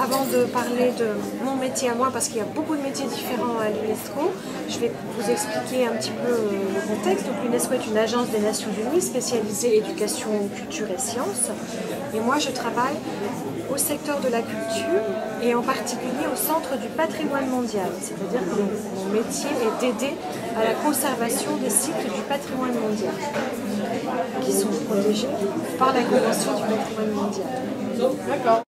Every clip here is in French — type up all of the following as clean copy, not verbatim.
avant de parler de mon métier à moi, parce qu'il y a beaucoup de métiers différents à l'UNESCO, je vais vous expliquer un petit peu le contexte. Donc l'UNESCO est une agence des Nations Unies spécialisée éducation, culture et sciences. Et moi, je travaille au secteur de la culture et en particulier au centre du patrimoine mondial. C'est-à-dire que mon métier est d'aider à la conservation des sites du patrimoine mondial qui sont protégés par la Convention du patrimoine mondial. D'accord.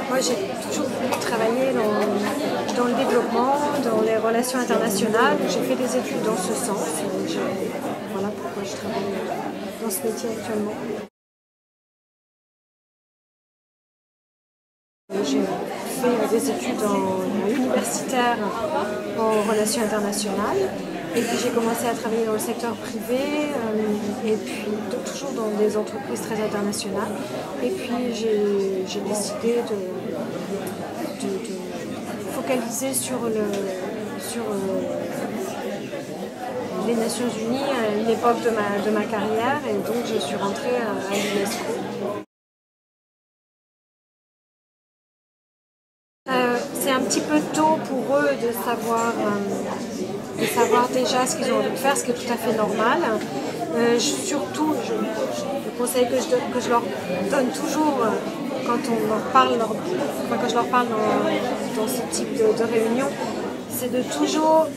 Moi, j'ai toujours voulu travailler dans le développement, dans les relations internationales. J'ai fait des études dans ce sens. Voilà pourquoi je travaille dans ce métier actuellement. J'ai fait des études universitaires en relations internationales. Et puis j'ai commencé à travailler dans le secteur privé et puis toujours dans des entreprises très internationales. Et puis j'ai décidé de focaliser sur les Nations Unies à une époque de ma carrière et donc je suis rentrée à l'UNESCO. C'est un petit peu tôt pour eux de savoir déjà ce qu'ils ont envie de faire, ce qui est tout à fait normal. Surtout, le conseil que je leur donne toujours quand on leur parle, quand je leur parle dans ce type de réunion, c'est de toujours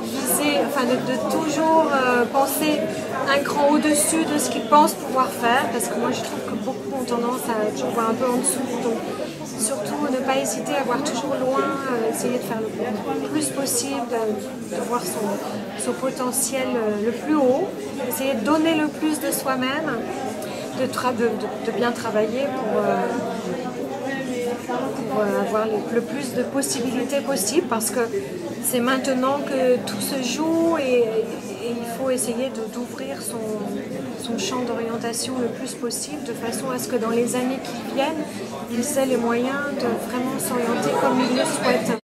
viser, de toujours penser un cran au-dessus de ce qu'ils pensent pouvoir faire, parce que moi je trouve que beaucoup ont tendance à toujours voir un peu en dessous. Donc, surtout ne pas hésiter à voir toujours loin, essayer de faire le plus possible, de voir son potentiel le plus haut, essayer de donner le plus de soi-même, de bien travailler pour avoir le plus de possibilités possibles, parce que c'est maintenant que tout se joue et il faut essayer d'ouvrir son champ d'orientation le plus possible, de façon à ce que dans les années qui viennent, ils aient les moyens de vraiment s'orienter comme ils le souhaitent.